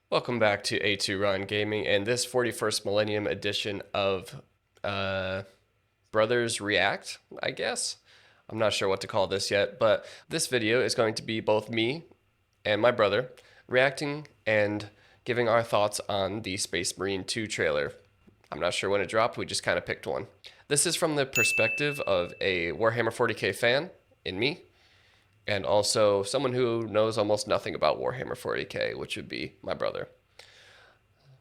Welcome back to A2 Run Gaming and this 41st Millennium edition of uh, Brothers React, I guess. I'm not sure what to call this yet, but this video is going to be both me and my brother reacting and giving our thoughts on the Space Marine 2 trailer. I'm not sure when it dropped, we just kind of picked one. This is from the perspective of a Warhammer 40k fan in me, and also someone who knows almost nothing about Warhammer 40k, which would be my brother.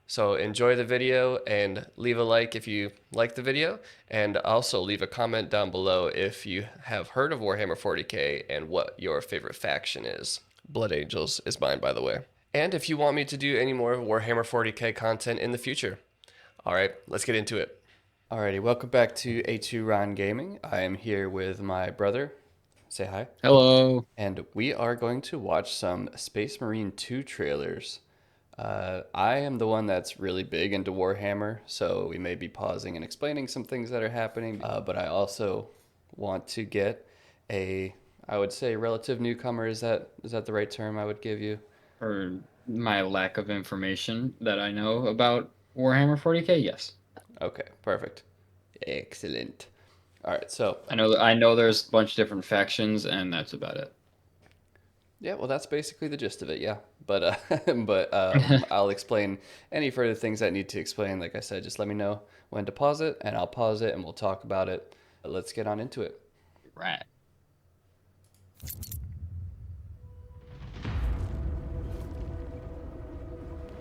So enjoy the video and leave a like if you like the video, and also leave a comment down below if you have heard of Warhammer 40k and what your favorite faction is. Blood Angels is mine, by the way. And if you want me to do any more Warhammer 40k content in the future. All right, let's get into it. Alrighty, welcome back to A2 Ron Gaming. I am here with my brother. Say hi. Hello. And we are going to watch some Space Marine 2 trailers. I am the one that's really big into Warhammer, so we may be pausing and explaining some things that are happening. But I also want to get I would say, relative newcomer. Is that the right term I would give you? For my lack of information that I know about Warhammer 40k, yes. Okay, perfect. Excellent. All right, so I know there's a bunch of different factions, and that's about it. yeah, well, that's basically the gist of it. Yeah, but I'll explain any further things I need to explain. Like I said, just let me know when to pause it, and I'll pause it, and we'll talk about it. Let's get on into it. Right.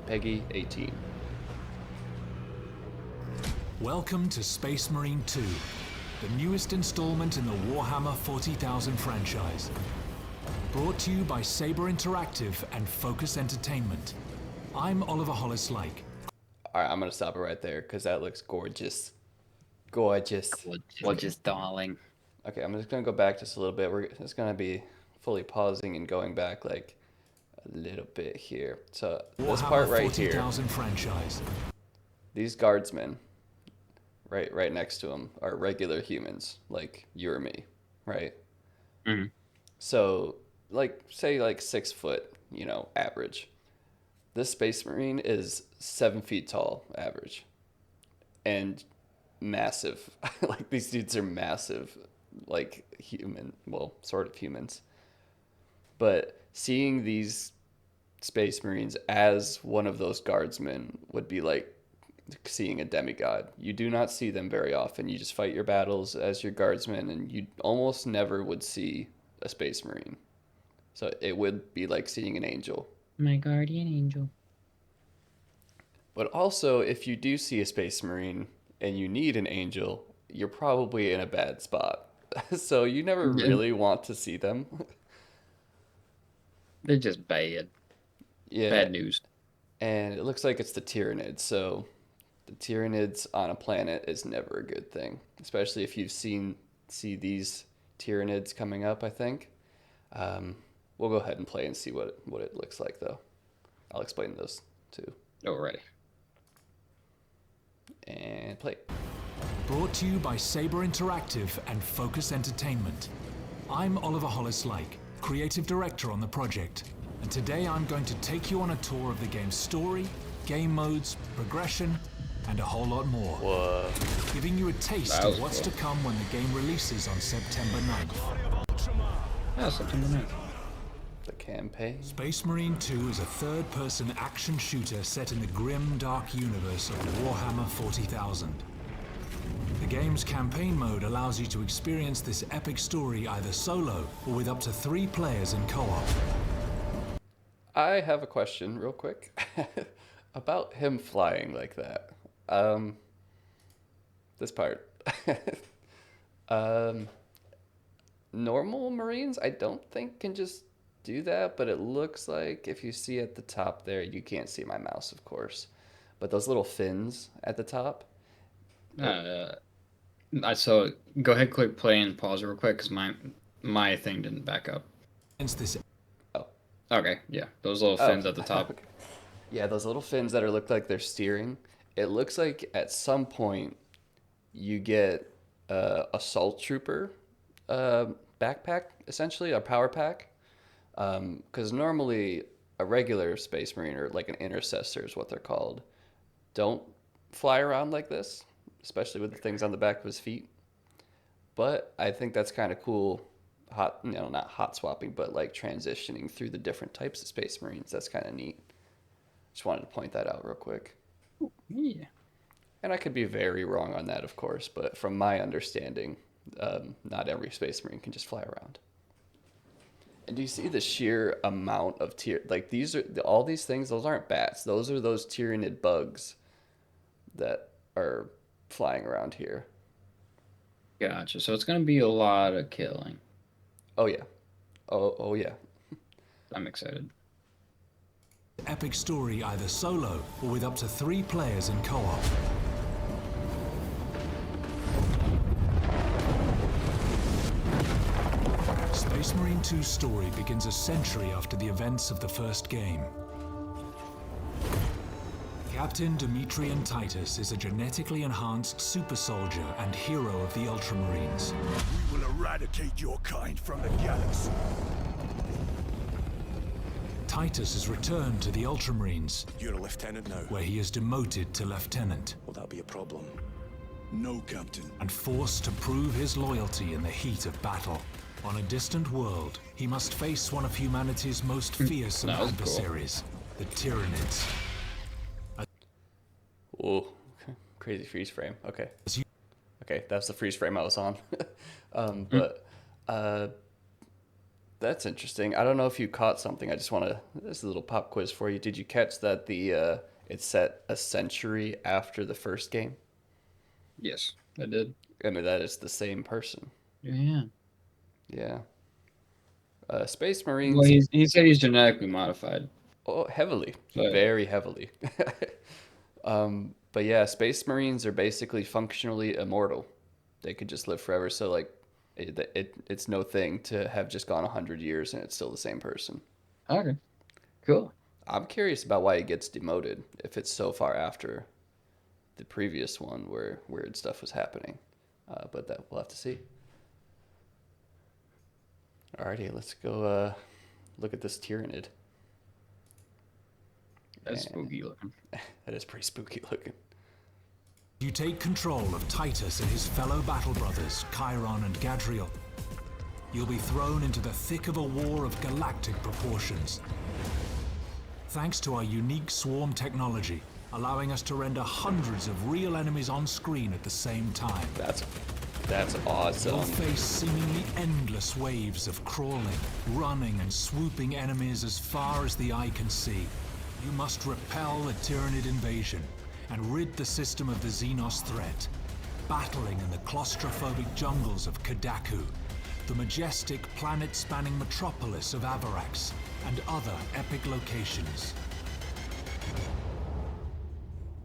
Peggy 18. Welcome to Space Marine 2, the newest installment in the Warhammer 40,000 franchise. Brought to you by Saber Interactive and Focus Entertainment. I'm Oliver Hollis-Like. All right, I'm gonna stop it right there because that looks gorgeous. Gorgeous. Just darling. Okay, I'm just gonna go back just a little bit. We're just gonna be fully pausing and going back like a little bit here. So this Warhammer part right here, 40,000 franchise. these guardsmen, right next to them, are regular humans like you or me, right? Mhm. So like say like 6 foot, average. This Space Marine is 7 feet tall, average, and massive. Like these dudes are massive, like human, well, sort of humans. But seeing these Space Marines as one of those guardsmen would be like seeing a demigod. You do not see them very often. You just fight your battles as your guardsmen, and you almost never would see a Space Marine. So it would be like seeing an angel. My guardian angel. But also, if you do see a Space Marine and you need an angel, you're probably in a bad spot. So you never Yeah, really want to see them. they're just bad. Yeah, Bad news. and it looks like it's the Tyranids. So the Tyranids on a planet is never a good thing, especially if you've see these Tyranids coming up. I think um, we'll go ahead and play and see what it looks like, though. I'll explain those too. Alrighty. And play. Brought to you by Saber Interactive and Focus Entertainment. I'm Oliver Hollis-Like, creative director on the project. And today I'm going to take you on a tour of the game's story, game modes, progression, and a whole lot more. Whoa. Giving you a taste That was of what's cool. to come when the game releases on September 9th. Yeah, September 9th. The campaign. Space Marine 2 is a third-person action shooter set in the grim, dark universe of Warhammer 40,000. The game's campaign mode allows you to experience this epic story either solo or with up to 3 players in co-op. I have a question, real quick, about him flying like that. Um, this part. um, Normal Marines, I don't think can just do that, but it looks like if you see at the top there, you can't see my mouse, of course, but those little fins at the top. It, Uh, so go ahead, click play and pause real quick because my thing didn't back up. Against this oh, Okay, yeah, those little oh, fins at the top. okay. Yeah, those little fins that are look like they're steering. It looks like at some point you get assault trooper uh, backpack, essentially a power pack. Because normally a regular Space Marine or like an intercessor is what they're called, don't fly around like this, especially with the things on the back of his feet. But I think that's kind of cool. Not hot swapping, but like transitioning through the different types of Space Marines. That's kind of neat. Just wanted to point that out real quick. Yeah. And I could be very wrong on that, of course, but from my understanding, not every Space Marine can just fly around. And do you see the sheer amount of like these are all these things? Those aren't bats. Those are those Tyranid bugs that are flying around here. Gotcha. So it's gonna be a lot of killing. Oh yeah, oh yeah. I'm excited. Epic story either solo or with up to 3 players in co-op. Space Marine 2's story begins a century after the events of the first game. Captain Demetrian Titus is a genetically enhanced super soldier and hero of the Ultramarines. We will eradicate your kind from the galaxy. Titus is returned to the Ultramarines, You're a lieutenant now. where he is demoted to lieutenant Will that be a problem? No, Captain. and forced to prove his loyalty in the heat of battle. On a distant world, he must face one of humanity's most fearsome That was cool. adversaries, the Tyranids. Whoa, crazy freeze frame. Okay. As you- Okay, that's the freeze frame I was on. But that's interesting. I don't know if you caught something. I just want to. This is a little pop quiz for you. Did you catch that it's set a century after the first game? Yes, I did. I mean, that is the same person. Yeah. Yeah. Space Marines. Well, he said he's genetically modified. Oh, heavily, So- very heavily. But yeah, Space Marines are basically functionally immortal. They could just live forever. So like, it's no thing to have just gone 100 years and it's still the same person. Okay. Cool. I'm curious about why he gets demoted if it's so far after the previous one where weird stuff was happening. But that we'll have to see. Alrighty, let's go look at this Tyranid. That's And- spooky looking. That is pretty spooky looking. You take control of Titus and his fellow battle brothers, Chiron and Gadriel. You'll be thrown into the thick of a war of galactic proportions. Thanks to our unique swarm technology, allowing us to render hundreds of real enemies on screen at the same time. That's You'll awesome. face seemingly endless waves of crawling, running, and swooping enemies as far as the eye can see. You must repel a Tyranid invasion and rid the system of the Xenos threat, battling in the claustrophobic jungles of Kadaku, the majestic planet-spanning metropolis of Avarax, and other epic locations.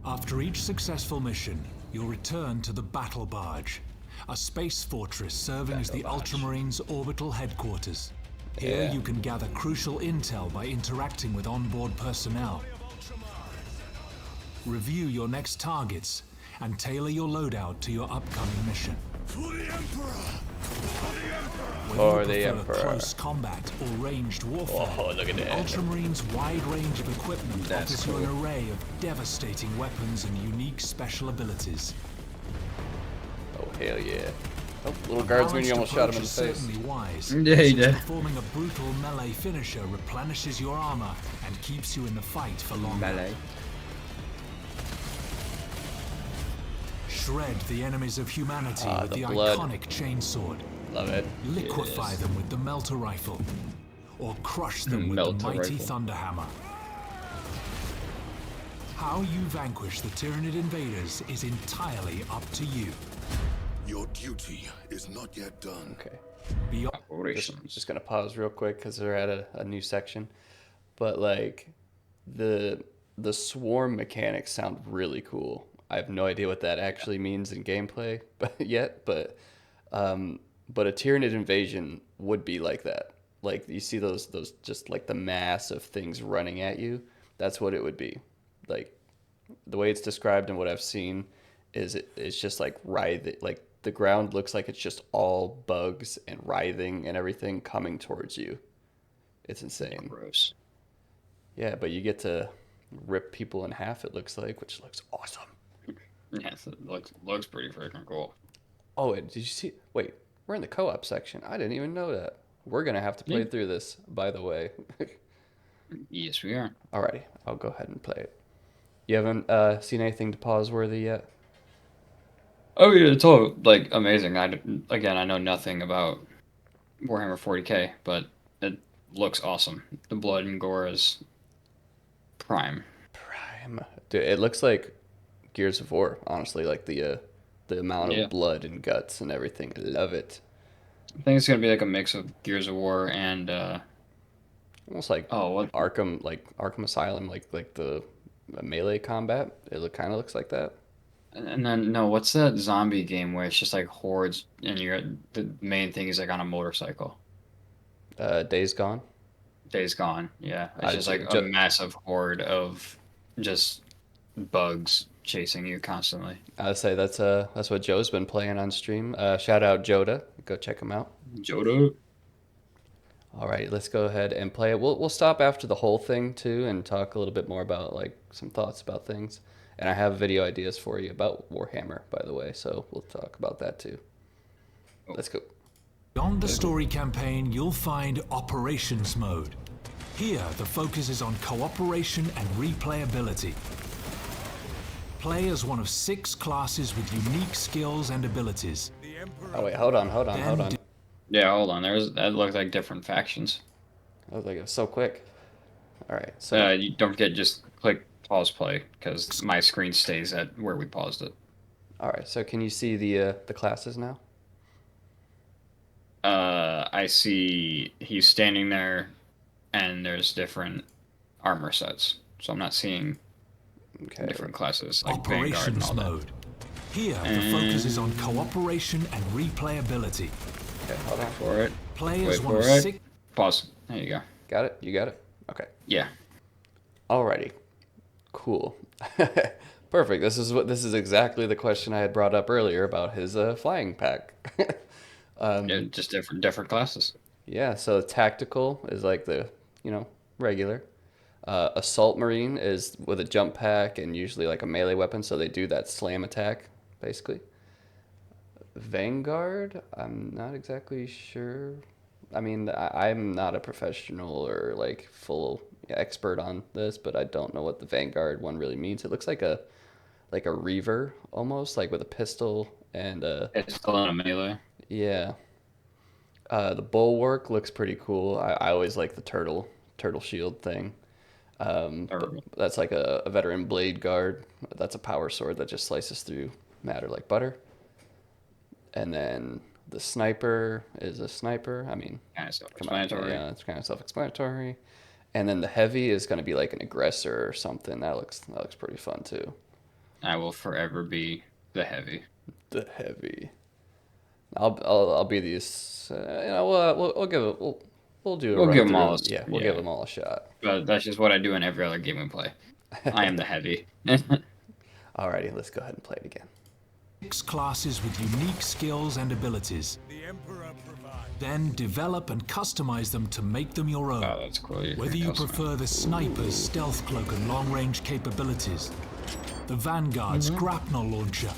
After each successful mission, you'll return to the Battle Barge, a space fortress serving as the Ultramarines' orbital headquarters. Here Yeah. you can gather crucial intel by interacting with onboard personnel. Review your next targets and tailor your loadout to your upcoming mission. For the Emperor! For the Emperor! Whether For you the prefer Emperor. close combat or ranged warfare, Oh, look at the that. Ultramarines' wide range of equipment That's offers you cool. an array of devastating weapons and unique special abilities. Oh, hell yeah. Oh, little guardsman, you almost shot him in the Balanced face. approach is certainly wise. Yeah, he since did. Performing a brutal melee finisher replenishes your armor and keeps you in the fight for longer. Melee. Shred the enemies of humanity with the the blood. iconic chainsword. Love it. Liquefy Yes. them with the melter rifle, or crush them with the Melter mighty rifle. thunderhammer. How you vanquish the Tyranid invaders is entirely up to you. Your duty is not yet done. Okay. Beyond Operations. Just gonna pause real quick because they're at a new section. But like the swarm mechanics sound really cool. I have no idea what that actually means in gameplay but a Tyranid invasion would be like that. Like you see those just like the mass of things running at you. That's what it would be. Like the way it's described and what I've seen is it's just like writhing. Like the ground looks like it's just all bugs and writhing and everything coming towards you. It's insane. Gross. Yeah, but you get to rip people in half, it looks like, which looks awesome. Yes, it looks pretty freaking cool. Oh, wait, did you see? Wait, we're in the co-op section. I didn't even know that. We're gonna have to play Yeah. through this, by the way. Yes, we are. Alrighty, I'll go ahead and play it. You haven't seen anything to pause worthy yet? Oh yeah, it's all like amazing. Again, I know nothing about Warhammer 40K, but it looks awesome. The blood and gore is prime. Prime. Dude, it looks like Gears of War, honestly, like the amount Yeah. of blood and guts and everything. Love it. I think it's gonna be like a mix of Gears of War and Almost like what? Arkham Asylum, like the melee combat. Kind of looks like that. And then no, what's that zombie game where it's just like hordes and the main thing is like on a motorcycle? Days Gone. Days Gone. Yeah, I it's just like ju- a massive horde of just bugs chasing you constantly. I'd say that's what Joe's been playing on stream. Shout out Joda. Go check him out. Jodo. All right, let's go ahead and play it. We'll stop after the whole thing too and talk a little bit more about like some thoughts about things. And I have video ideas for you about Warhammer, by the way, so we'll talk about that too. Let's go. Beyond the story campaign, you'll find Operations Mode. Here, the focus is on cooperation and replayability. Play as one of 6 classes with unique skills and abilities. Oh wait, hold on. Yeah, hold on. That looks like different factions. I was like, it was so quick. All right, so You don't forget just click pause play because my screen stays at where we paused it. all right, so can you see the classes now? I see he's standing there, and there's different armor sets. So I'm not seeing Okay. different classes like Vanguard and Operations all that. Mode. Here, the focus is on cooperation and replayability. Okay, hold on. For it. Play Wait as one for of it. 6. Pause. There you go. Got it? You got it? Okay. Yeah. Alrighty. Cool. Perfect. This is exactly the question I had brought up earlier about his flying pack. Yeah, just different classes. Yeah, so tactical is like the, regular. Assault Marine is with a jump pack and usually like a melee weapon, so they do that slam attack, basically. Vanguard, I'm not exactly sure. I mean, I'm not a professional or like full expert on this, but I don't know what the Vanguard one really means. It looks like a Reaver almost, like with a pistol and It's still in a melee. yeah. The Bulwark looks pretty cool. I always like the turtle shield thing. But that's like a veteran blade guard. That's a power sword that just slices through matter like butter. And then the sniper is a sniper. I mean, Kind of come on, self-explanatory. yeah, it's kind of self-explanatory. And then the heavy is going to be like an aggressor or something. That looks pretty fun too. I will forever be the heavy. The heavy. I'll be these. We'll give it. We'll do. We'll give them all. Yeah, we'll give them all a shot. But that's just what I do in every other game we play. I am the heavy. Alrighty, let's go ahead and play it again. 6 classes with unique skills and abilities. Then develop and customize them to make them your own. Oh, that's cool. Whether you prefer the sniper's stealth cloak and long-range capabilities, the Vanguard's grapnel launcher,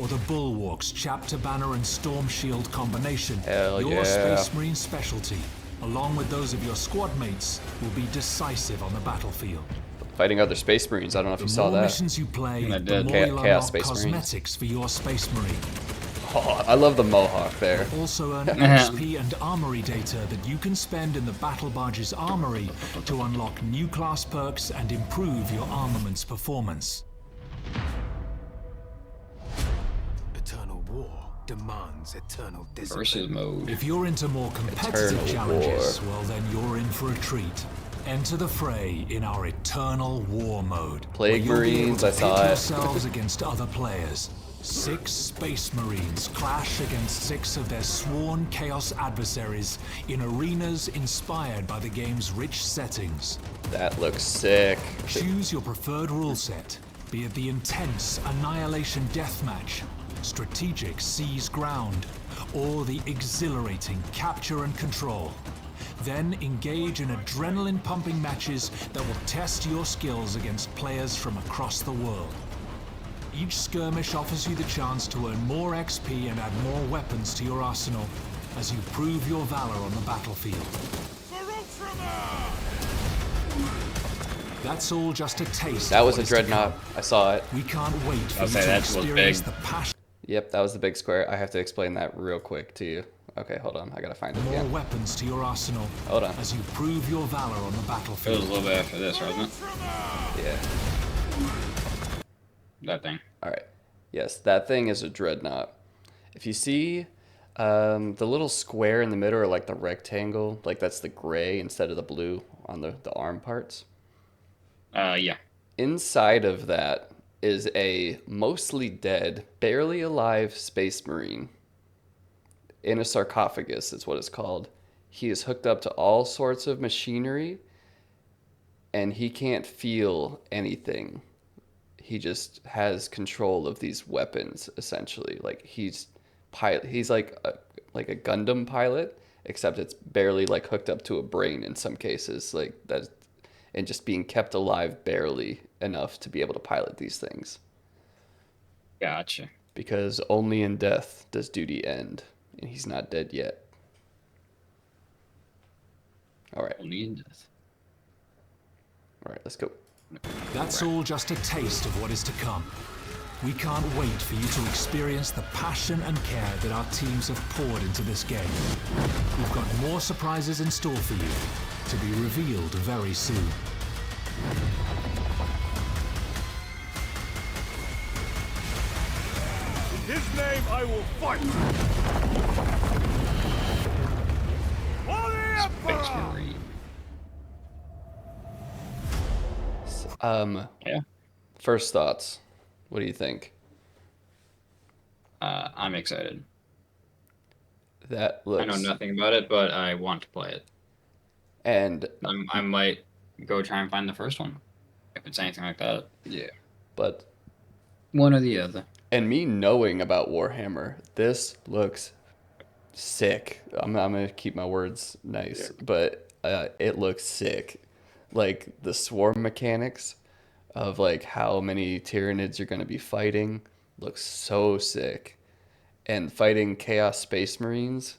or the Bulwark's chapter banner and storm shield combination, Hell your yeah. Space Marine specialty, along with those of your squad mates, will be decisive on the battlefield. Fighting other Space Marines. I don't know if you The saw more that. missions you play, I the did. more you'll Chaos unlock Space Marines. cosmetics for your Space Marine. Oh, I love the mohawk there. Also earn XP and armory data that you can spend in the Battle Barge's armory to unlock new class perks and improve your armament's performance. Eternal war demands eternal discipline. Versus mode. If you're into more competitive Eternal challenges, well then you're in for a treat. Enter the fray in our Eternal War mode. Plague where you'll be able Marines, to I saw pit it. yourselves against other players. 6 Space Marines clash against 6 of their sworn Chaos adversaries in arenas inspired by the game's rich settings. That looks sick. Choose your preferred rule set, be it the intense Annihilation Deathmatch, strategic Seize Ground, or the exhilarating Capture and Control. Then engage in adrenaline-pumping matches that will test your skills against players from across the world. Each skirmish offers you the chance to earn more XP and add more weapons to your arsenal as you prove your valor on the battlefield. That's all just a taste. That of was what a is to dreadnought. come. I saw it. We can't wait for I'll you say to that was experience big. the passion. Yep, that was the big square. I have to explain that real quick to you. Okay, hold on. I gotta find it More again. weapons to your arsenal Hold on. as you prove your valor on the It was battlefield. a little bit after this, wasn't it? Yeah. That thing. All right. Yes, that thing is a dreadnought. If you see the little square in the middle, or like the rectangle, like that's the gray instead of the blue on the arm parts. Yeah. Inside of that is a mostly dead, barely alive space marine. In a sarcophagus is what it's called. He is hooked up to all sorts of machinery, and he can't feel anything. He just has control of these weapons, essentially. Like he's like a Gundam pilot, except it's barely like hooked up to a brain in some cases, like that, and just being kept alive barely enough to be able to pilot these things. Gotcha. Because only in death does duty end, and he's not dead yet. All right, Only in death. let's go. That's all just a taste of what is to come. We can't wait for you to experience the passion and care that our teams have poured into this game. We've got more surprises in store for you, to be revealed very soon. In his name, I will fight! For the Space Emperor! Marine. Yeah. First thoughts. What do you think? I'm excited. That looks. I know nothing about it, but I want to play it. And I might go try and find the first one, if it's anything like that. yeah, but One or the other. and me knowing about Warhammer, this looks sick. I'm gonna keep my words nice, but it looks sick. Like the swarm mechanics of like how many Tyranids you're gonna be fighting looks so sick, and fighting Chaos Space Marines,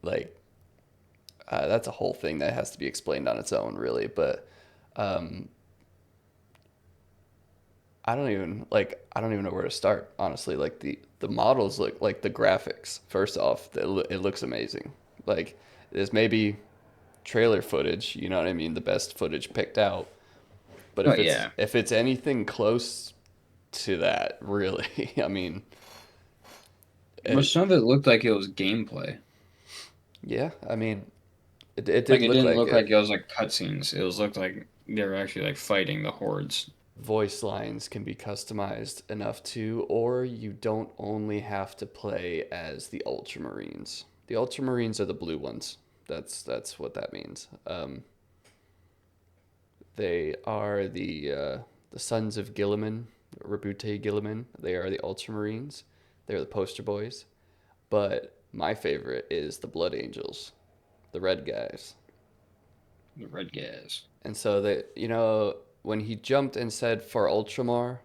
like that's a whole thing that has to be explained on its own, really. But I don't even know where to start, honestly. Like the models look like the graphics. First off, it looks amazing. Like there's maybe trailer footage, you know what I mean, the best footage picked out. But Oh, yeah. if it's anything close to that, really, I mean, But some of it looked like it was gameplay. yeah, I mean, it did Like, it look didn't like look it. like it was like cutscenes. It was looked like they were actually like fighting the hordes. Voice lines can be customized enough too, or you don't only have to play as the Ultramarines. The Ultramarines are the blue ones. That's what that means. They are the sons of Gilliman, Rabute Gilliman. They are the Ultramarines. They're the poster boys. But my favorite is the Blood Angels, the red guys. The red guys. And so that, when he jumped and said for Ultramar,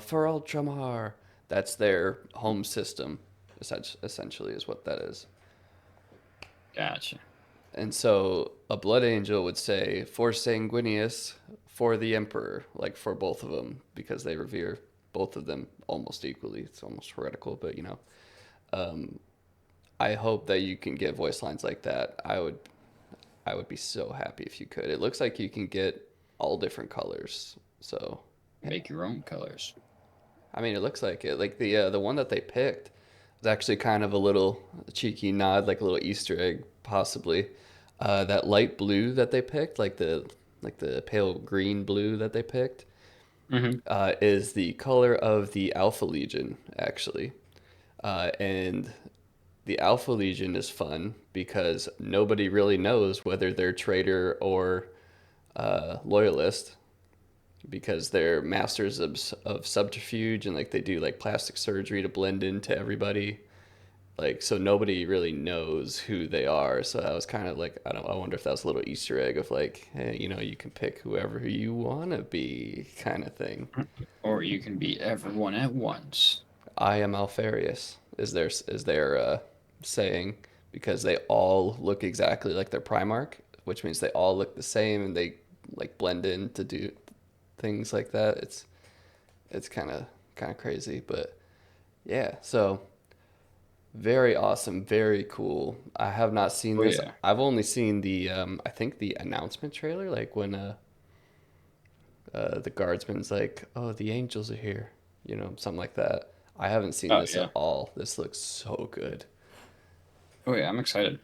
for Ultramar, that's their home system, essentially is what that is. Gotcha. And so a Blood Angel would say for Sanguinius, for the Emperor, like for both of them, because they revere both of them almost equally. It's almost heretical, but I hope that you can get voice lines like that. I would be so happy if you could. It looks like you can get all different colors. So Make your own colors. I mean, it looks like it. Like the one that they picked was actually kind of a little cheeky nod, like a little Easter egg, possibly. That light blue that they picked, like the pale green blue that they picked, is the color of the Alpha Legion, actually. And the Alpha Legion is fun because nobody really knows whether they're traitor or loyalist, because they're masters of subterfuge, and like they do like plastic surgery to blend into everybody. like so nobody really knows who they are. So that was kind of like I wonder if that was a little Easter egg of like, hey, you know, you can pick whoever you want to be kind of thing. Or you can be everyone at once. I am Alfarius is their saying because they all look exactly like their Primarch, which means they all look the same and they like blend in to do things like that. It's kind of crazy, but yeah. So very awesome, very cool. I have not seen Oh this. yeah. I've only seen the I think the announcement trailer, like when the guardsman's like, "Oh, the angels are here," you know, something like that. I haven't seen Oh this at yeah. all. This looks so good. Oh yeah, I'm excited.